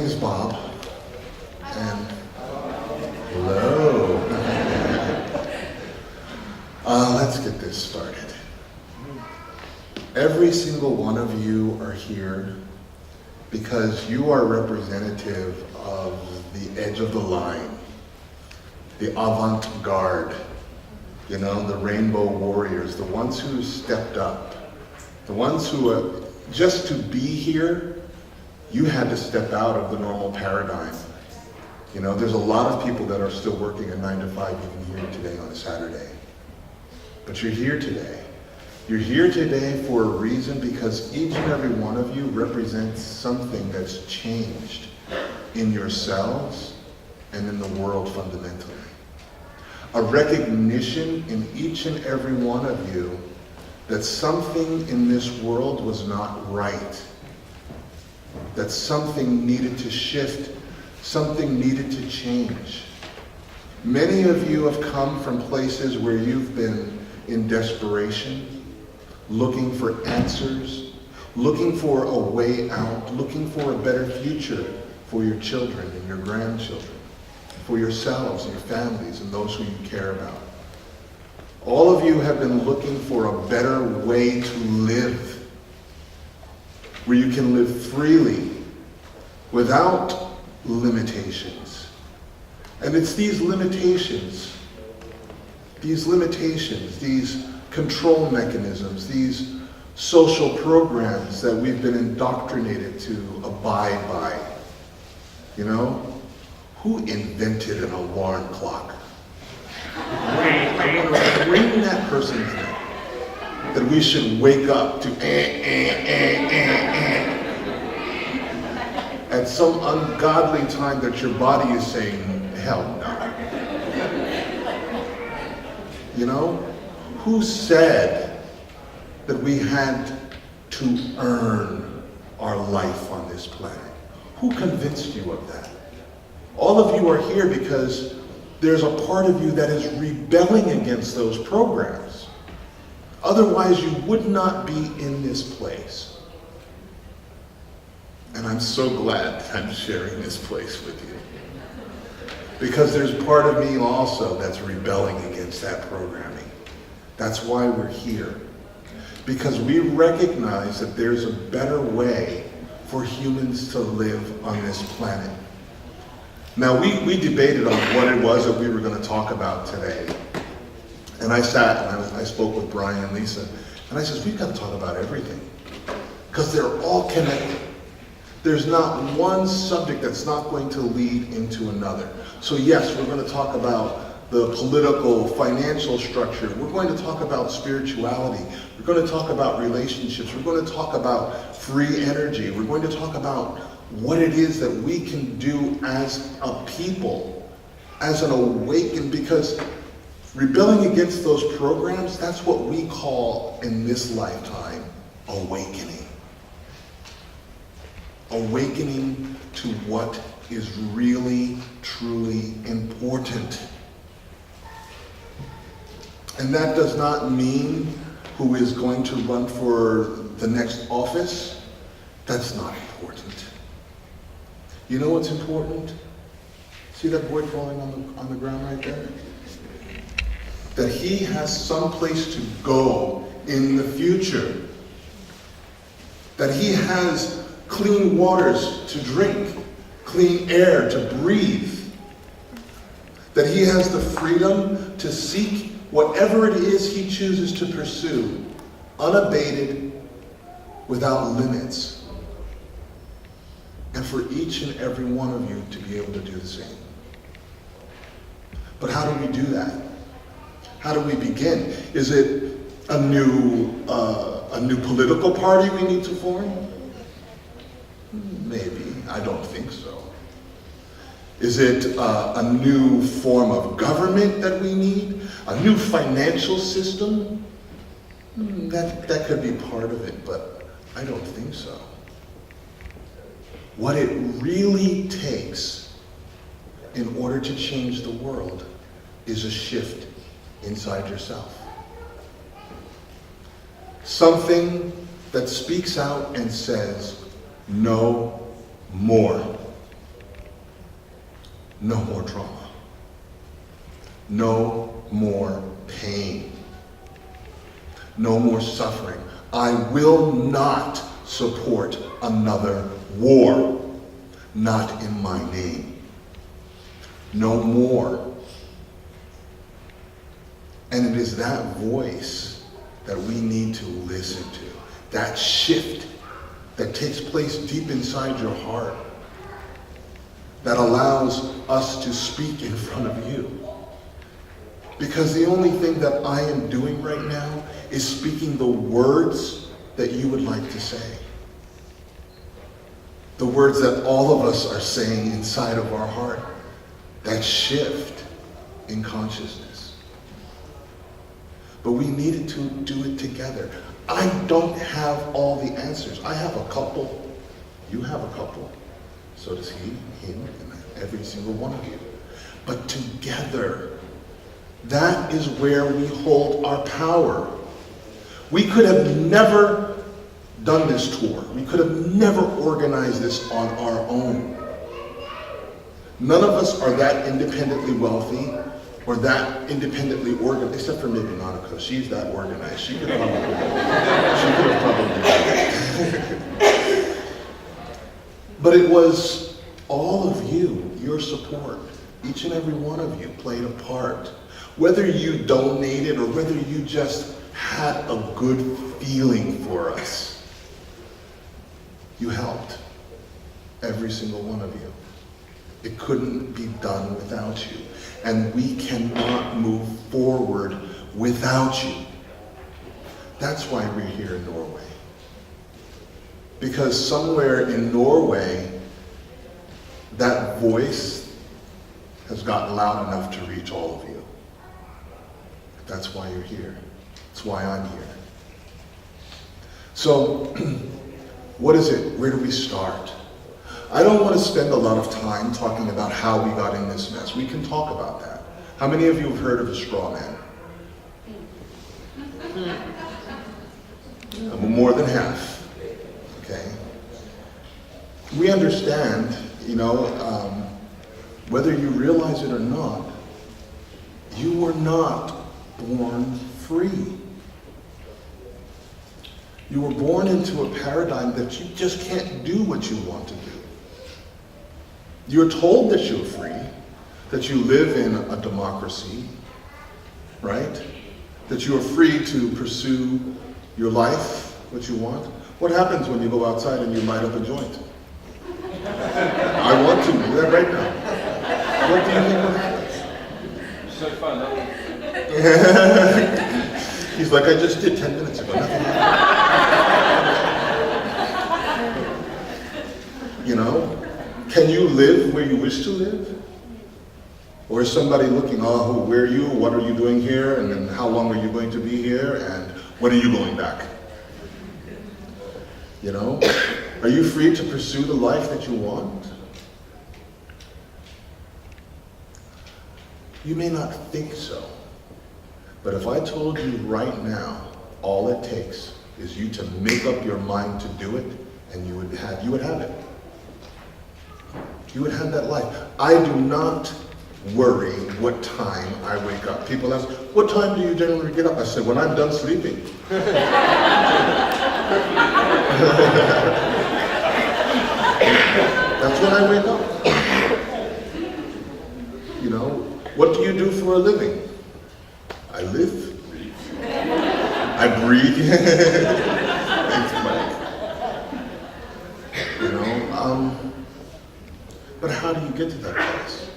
is Bob, and hello. Let's get this started. Every single one of you are here because you are representative of the edge of the line, the avant-garde, you know, the rainbow warriors, the ones who stepped up, the ones who, just to be here, you had to step out of the normal paradigm. You know, there's a lot of people that are still working a 9 to 5 even here today on a Saturday. But you're here today. You're here today for a reason, because each and every one of you represents something that's changed in yourselves and in the world fundamentally. A recognition in each and every one of you that something in this world was not right, that something needed to shift, something needed to change. Many of you have come from places where you've been in desperation, looking for answers, looking for a way out, looking for a better future for your children and your grandchildren, for yourselves and your families and those who you care about. All of you have been looking for a better way to live, where you can live freely, without limitations. And it's these limitations, these control mechanisms, these social programs that we've been indoctrinated to abide by. You know, who invented an alarm clock? I want to ring that person's neck, that we should wake up to at some ungodly time that your body is saying, hell no. You know, who said that we had to earn our life on this planet? Who convinced you of that? All of you are here because there's a part of you that is rebelling against those programs. Otherwise, you would not be in this place. And I'm so glad that I'm sharing this place with you. Because there's part of me also that's rebelling against that programming. That's why we're here. Because we recognize that there's a better way for humans to live on this planet. Now, we debated on what it was that we were going to talk about today. And I sat and I spoke with Brian and Lisa. And I said, we've got to talk about everything. Because they're all connected. There's not one subject that's not going to lead into another. So yes, we're going to talk about the political, financial structure. We're going to talk about spirituality. We're going to talk about relationships. We're going to talk about free energy. We're going to talk about what it is that we can do as a people, as an awakened, because rebelling against those programs, that's what we call in this lifetime awakening. Awakening to what is really, truly important. And that does not mean who is going to run for the next office. That's not important. You know what's important? See that boy falling on the ground right there? That he has some place to go in the future. That he has clean waters to drink, clean air to breathe. That he has the freedom to seek whatever it is he chooses to pursue, unabated, without limits. And for each and every one of you to be able to do the same. But how do we do that? How do we begin? Is it a new political party we need to form? Maybe. I don't think so. Is it a new form of government that we need? A new financial system? That could be part of it, but I don't think so. What it really takes in order to change the world is a shift inside yourself. Something that speaks out and says, no more. No more trauma. No more pain. No more suffering. I will not support another war. Not in my name. No more. And it is that voice that we need to listen to. That shift that takes place deep inside your heart. That allows us to speak in front of you. Because the only thing that I am doing right now is speaking the words that you would like to say. The words that all of us are saying inside of our heart. That shift in consciousness. But we needed to do it together. I don't have all the answers. I have a couple. You have a couple. So does he, him, and every single one of you. But together, that is where we hold our power. We could have never done this tour. We could have never organized this on our own. None of us are that independently wealthy or that independently organized, except for maybe Monica. She's that organized. She could have probably done it. But it was all of you, your support. Each and every one of you played a part. Whether you donated or whether you just had a good feeling for us, you helped. Every single one of you. It couldn't be done without you. And we cannot move forward without you. That's why we're here in Norway. Because somewhere in Norway, that voice has gotten loud enough to reach all of you. That's why you're here. That's why I'm here. So, what is it? Where do we start? I don't want to spend a lot of time talking about how we got in this mess. We can talk about that. How many of you have heard of a straw man? More than half. Okay? We understand, whether you realize it or not, you were not born free. You were born into a paradigm that you just can't do what you want to do. You're told that you're free, that you live in a democracy, right? That you are free to pursue your life, what you want. What happens when you go outside and you light up a joint? I want to do that right now. What do you think will happen? So fun, huh? He's like, I just did 10 minutes ago. Nothing happened. Can you live where you wish to live? Or is somebody looking, oh, where are you? What are you doing here? And then how long are you going to be here? And when are you going back? Are you free to pursue the life that you want? You may not think so. But if I told you right now, all it takes is you to make up your mind to do it, and you would have it. You would have that life. I do not worry what time I wake up. People ask, what time do you generally get up? I said, when I'm done sleeping. That's when I wake up. What do you do for a living? I live. I breathe. Thanks, Mike. But how do you get to that place?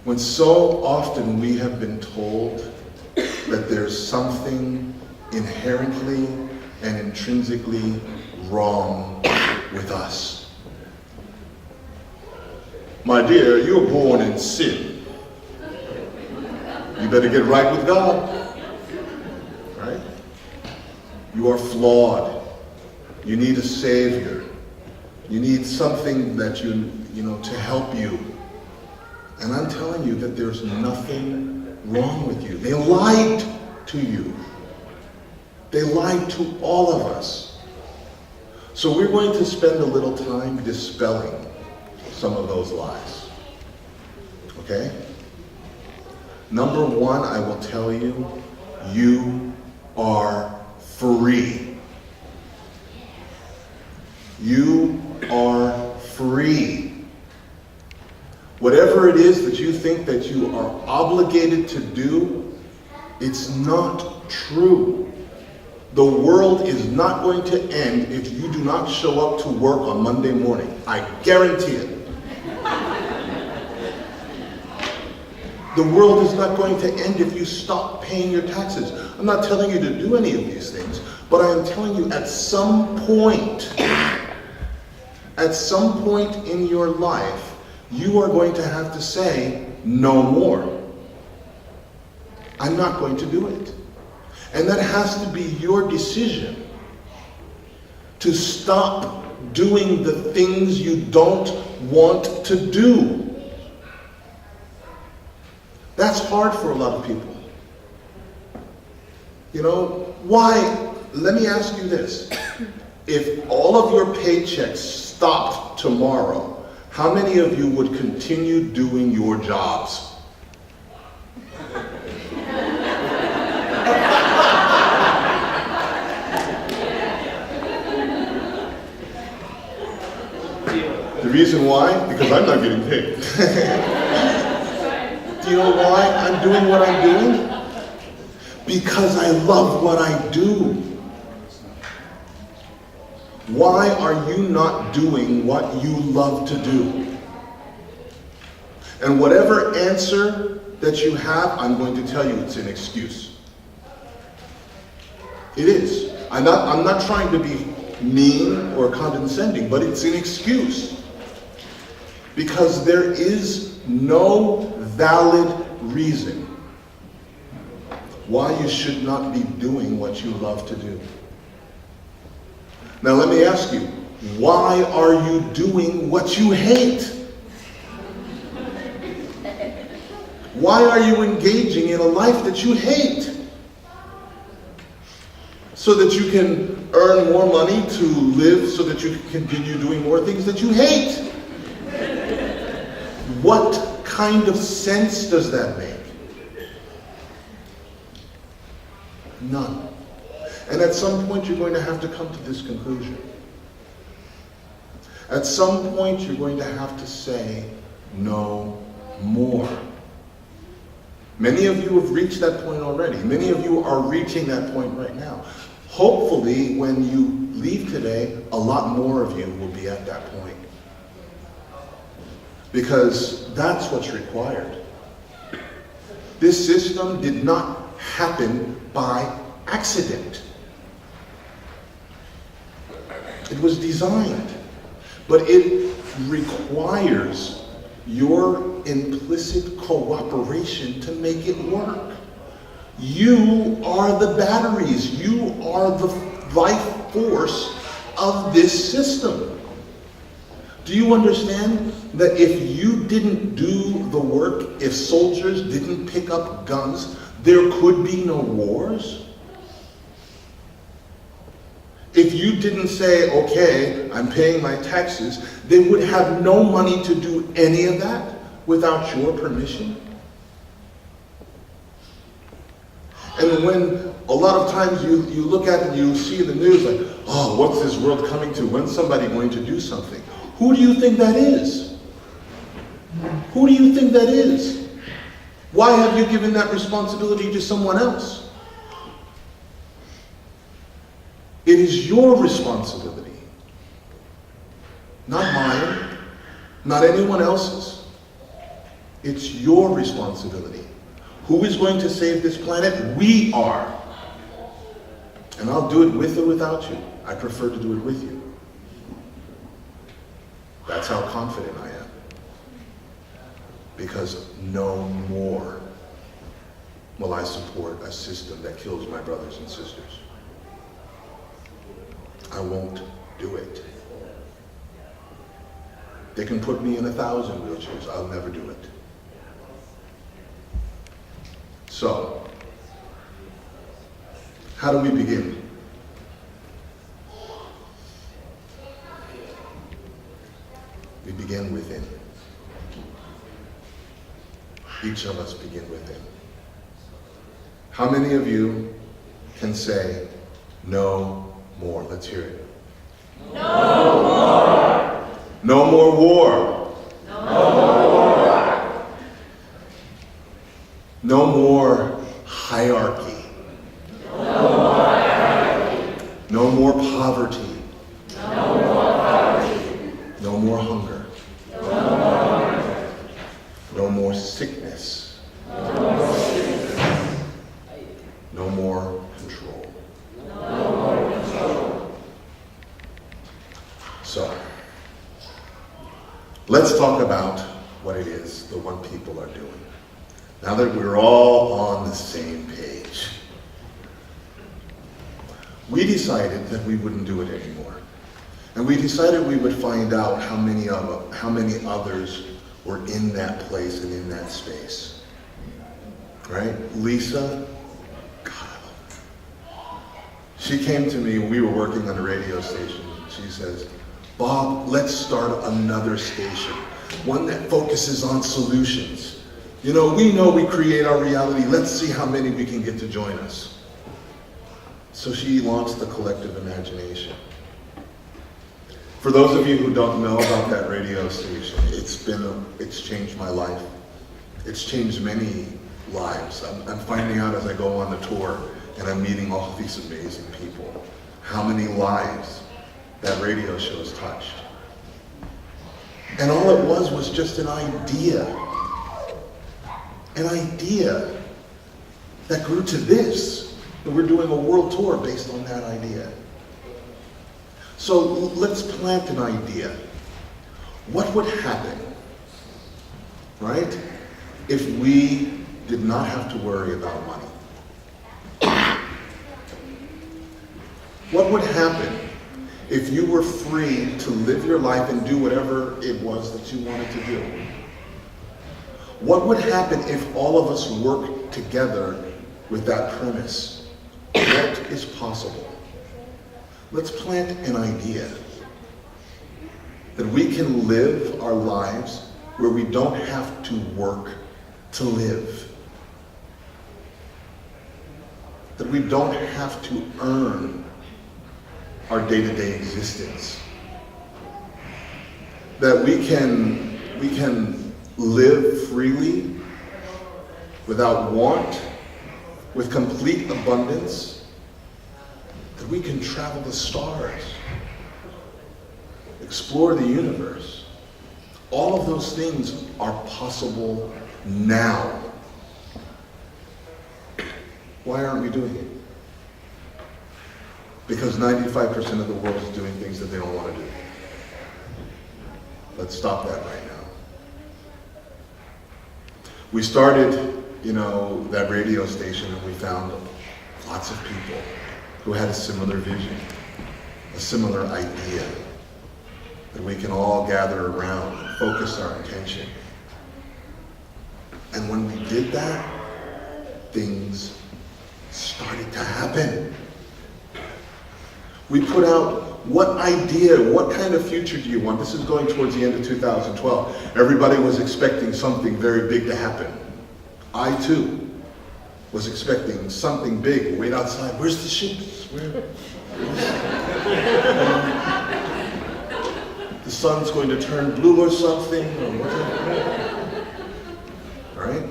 When so often we have been told that there's something inherently and intrinsically wrong with us. My dear, you were born in sin. You better get right with God. Right? You are flawed. You need a savior. You need something that to help you. And I'm telling you that there's nothing wrong with you. They lied to you. They lied to all of us. So we're going to spend a little time dispelling some of those lies. Okay? Number one, I will tell you, you are free. You are free. Whatever it is that you think that you are obligated to do, it's not true. The world is not going to end if you do not show up to work on Monday morning. I guarantee it. The world is not going to end if you stop paying your taxes. I'm not telling you to do any of these things, but I am telling you at some point in your life, you are going to have to say, no more. I'm not going to do it. And that has to be your decision to stop doing the things you don't want to do. That's hard for a lot of people. You know, why? Let me ask you this. If all of your paychecks stopped tomorrow, how many of you would continue doing your jobs? The reason why? Because I'm not getting paid. Do you know why I'm doing what I'm doing? Because I love what I do. Why are you not doing what you love to do? And whatever answer that you have, I'm going to tell you it's an excuse. It is. I'm not trying to be mean or condescending, but it's an excuse. Because there is no valid reason why you should not be doing what you love to do. Now let me ask you, why are you doing what you hate? Why are you engaging in a life that you hate? So that you can earn more money to live, so that you can continue doing more things that you hate. What kind of sense does that make? None. And at some point you're going to have to come to this conclusion. At some point you're going to have to say no more. Many of you have reached that point already. Many of you are reaching that point right now. Hopefully when you leave today, a lot more of you will be at that point. Because that's what's required. This system did not happen by accident. It was designed, but it requires your implicit cooperation to make it work. You are the batteries. You are the life force of this system. Do you understand that if you didn't do the work, if soldiers didn't pick up guns, there could be no wars? If you didn't say, okay, I'm paying my taxes, they would have no money to do any of that without your permission. And when a lot of times you look at it and you see in the news like, oh, what's this world coming to? When's somebody going to do something? Who do you think that is? Who do you think that is? Why have you given that responsibility to someone else? It is your responsibility. Not mine, not anyone else's. It's your responsibility. Who is going to save this planet? We are. And I'll do it with or without you. I prefer to do it with you. That's how confident I am. Because no more will I support a system that kills my brothers and sisters. I won't do it. They can put me in 1,000 wheelchairs. I'll never do it. So, how do we begin? We begin within. each of us begin within. How many of you can say, no more? Let's hear it. No more. No more war. No more war. No more hierarchy. No more hierarchy. No more poverty. No more poverty. No more hunger. No more hunger. No more sickness. No more sickness. No more control. No more control. So, let's talk about what it is the One People are doing. Now that we're all on the same page, we decided that we wouldn't do it anymore. And we decided we would find out how many others were in that place and in that space. Right? Lisa, God, I love her. She came to me when we were working on a radio station. She says, Bob, let's start another station, one that focuses on solutions. You know we create our reality. Let's see how many we can get to join us. So she launched the Collective Imagination. For those of you who don't know about that radio station, it's changed my life. It's changed many lives. I'm finding out as I go on the tour and I'm meeting all these amazing people, how many lives that radio show has touched. And all it was just an idea. An idea that grew to this. And we're doing a world tour based on that idea. So let's plant an idea. What would happen, right, if we did not have to worry about money? What would happen if you were free to live your life and do whatever it was that you wanted to do? What would happen if all of us worked together with that premise? What is possible? Let's plant an idea that we can live our lives where we don't have to work to live. That we don't have to earn our day-to-day existence. That we can live freely, without want, with complete abundance. That we can travel the stars, explore the universe. All of those things are possible now. Why aren't we doing it? Because 95% of the world is doing things that they don't want to do. Let's stop that right now. We started, that radio station, and we found lots of people who had a similar vision, a similar idea that we can all gather around and focus our attention. And when we did that, things started to happen. We put out, what idea, what kind of future do you want? This is going towards the end of 2012. Everybody was expecting something very big to happen. I too was expecting something big. Wait outside, where's the ships? The sun's going to turn blue or something, or whatever. All right?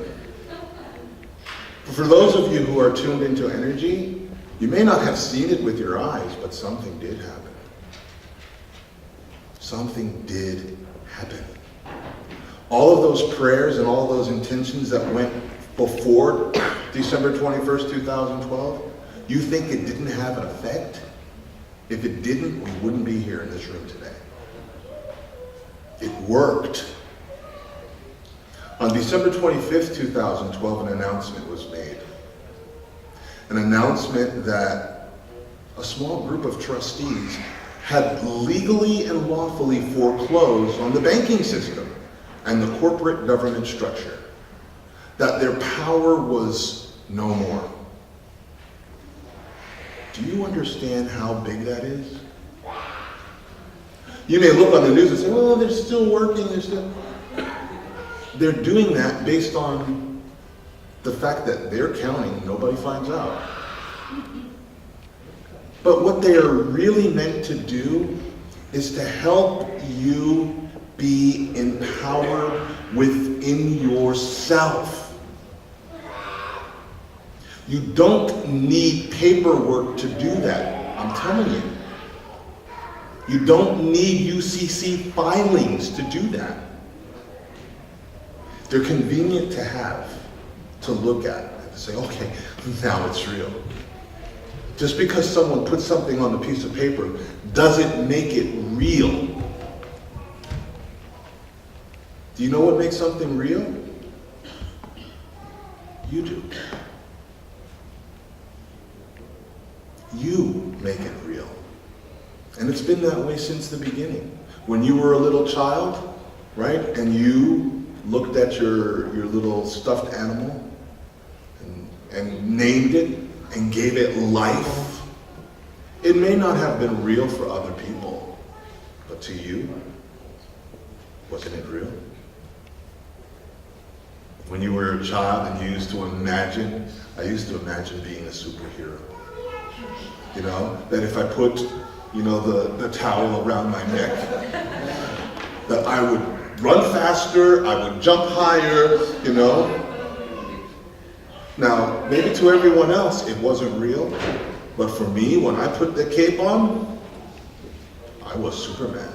For those of you who are tuned into energy, you may not have seen it with your eyes, but something did happen. Something did happen. All of those prayers and all those intentions that went before December 21st, 2012, you think it didn't have an effect? If it didn't, we wouldn't be here in this room today. It worked. On December 25th, 2012, an announcement was made. An announcement that a small group of trustees had legally and lawfully foreclosed on the banking system and the corporate government structure. That their power was no more. Do you understand how big that is? You may look on the news and say, well, they're still working, they're doing that based on the fact that they're counting, nobody finds out. But what they are really meant to do is to help you be empowered within yourself. You don't need paperwork to do that, I'm telling you. You don't need UCC filings to do that. They're convenient to have, to look at, to say, okay, now it's real. Just because someone puts something on a piece of paper doesn't make it real. Do you know what makes something real? You do. You make it real. And it's been that way since the beginning. When you were a little child, right, and you looked at your little stuffed animal and named it and gave it life, it may not have been real for other people, but to you, wasn't it real? When you were a child and you used to imagine, I used to imagine being a superhero. You know, that if I put, you know, the towel around my neck, that I would run faster, I would jump higher, you know. Now, maybe to everyone else it wasn't real, but for me, when I put the cape on, I was Superman.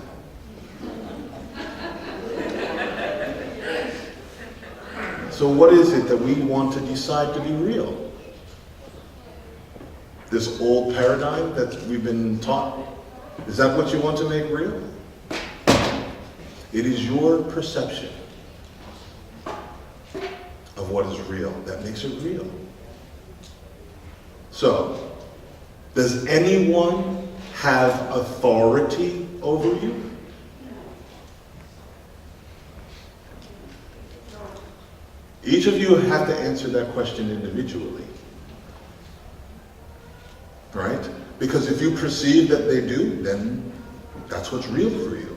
So what is it that we want to decide to be real? This old paradigm that we've been taught? Is that what you want to make real? It is your perception of what is real that makes it real. So, does anyone have authority over you? Each of you have to answer that question individually. Right? Because if you perceive that they do, then that's what's real for you.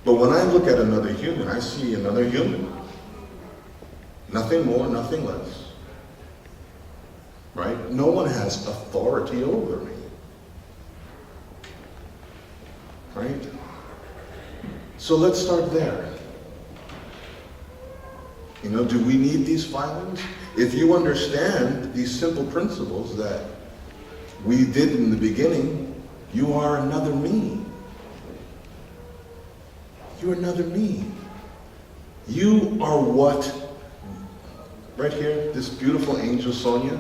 But when I look at another human, I see another human. Nothing more, nothing less. Right? No one has authority over me. Right? So let's start there. You know, do we need these filings? If you understand these simple principles that we did in the beginning, you are another me. You're another me. You are what, right here, this beautiful angel Sonia,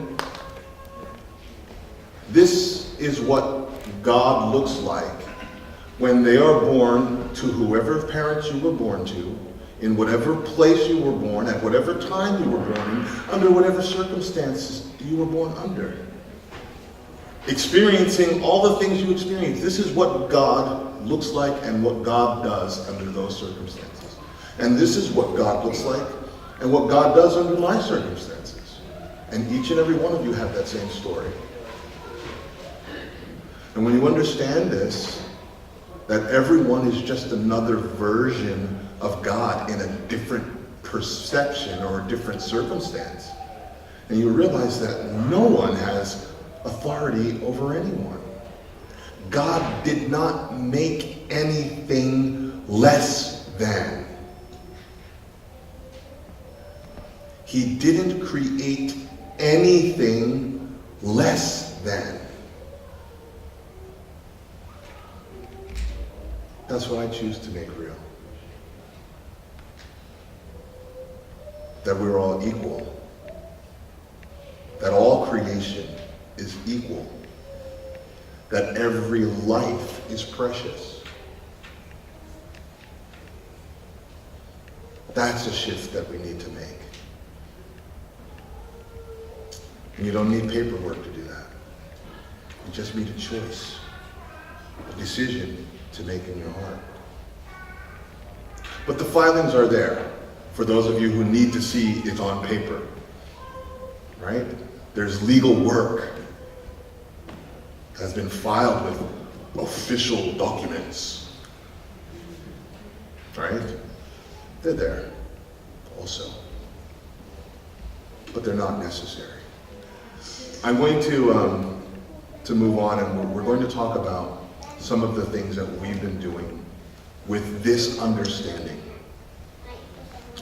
this is what God looks like when they are born to whoever parents you were born to, in whatever place you were born, at whatever time you were born in, under whatever circumstances you were born under. Experiencing all the things you experience. This is what God looks like and what God does under those circumstances. And this is what God looks like and what God does under my circumstances. And each and every one of you have that same story. And when you understand this, that everyone is just another version of God in a different perception or a different circumstance. And you realize that no one has authority over anyone. God did not make anything less than. He didn't create anything less than. That's what I choose to make real. That we're all equal. That all creation is equal. That every life is precious. That's a shift that we need to make. And you don't need paperwork to do that. You just need a choice, a decision to make in your heart. But the filings are there for those of you who need to see it on paper, right? There's legal work that has been filed with official documents, right? They're there also. but they're not necessary. I'm going to move on, and we're going to talk about some of the things that we've been doing with this understanding.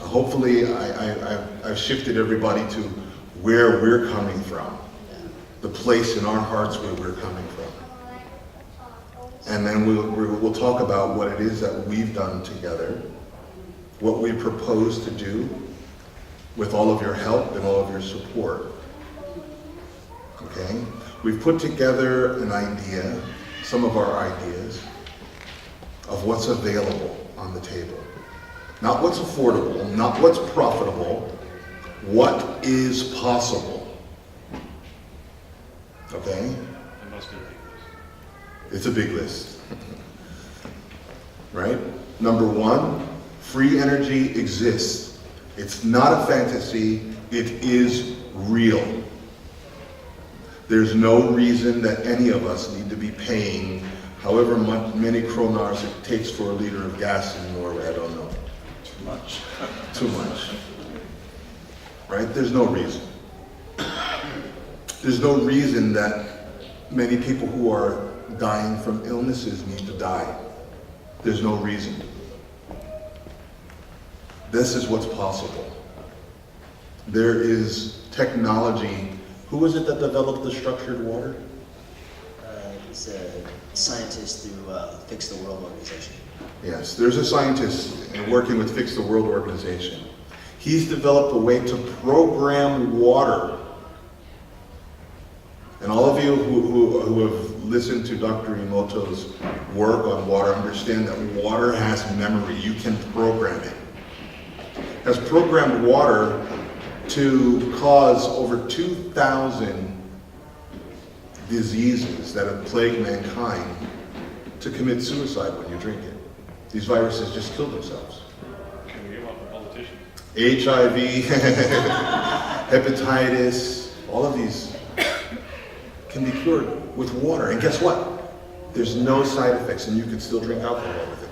Hopefully, I've shifted everybody to where we're coming from, the place in our hearts where we're coming from. And then we'll talk about what it is that we've done together, what we propose to do with all of your help and all of your support. Okay? We've put together an idea, some of our ideas, of what's available on the table. Not what's affordable, not what's profitable, what is possible. Okay? It must be a big list. It's a big list. Right? Number one, free energy exists. It's not a fantasy, it is real. There's no reason that any of us need to be paying however many kroners it takes for a liter of gas in Norway, I don't know. Too much. Too much. Right? There's no reason. There's no reason that many people who are dying from illnesses need to die. There's no reason. This is what's possible. There is technology. Who was it that developed the structured water? He's a scientist through Fix the World organization. Yes, there's a scientist working with Fix the World organization. He's developed a way to program water. And all of you who have listened to Dr. Emoto's work on water understand that water has memory. You can program it. Has programmed water to cause over 2,000 diseases that have plagued mankind to commit suicide when you drink it. These viruses just kill themselves. Can we give up a politician? HIV, hepatitis, all of these can be cured with water. And guess what? There's no side effects, and you can still drink alcohol with it.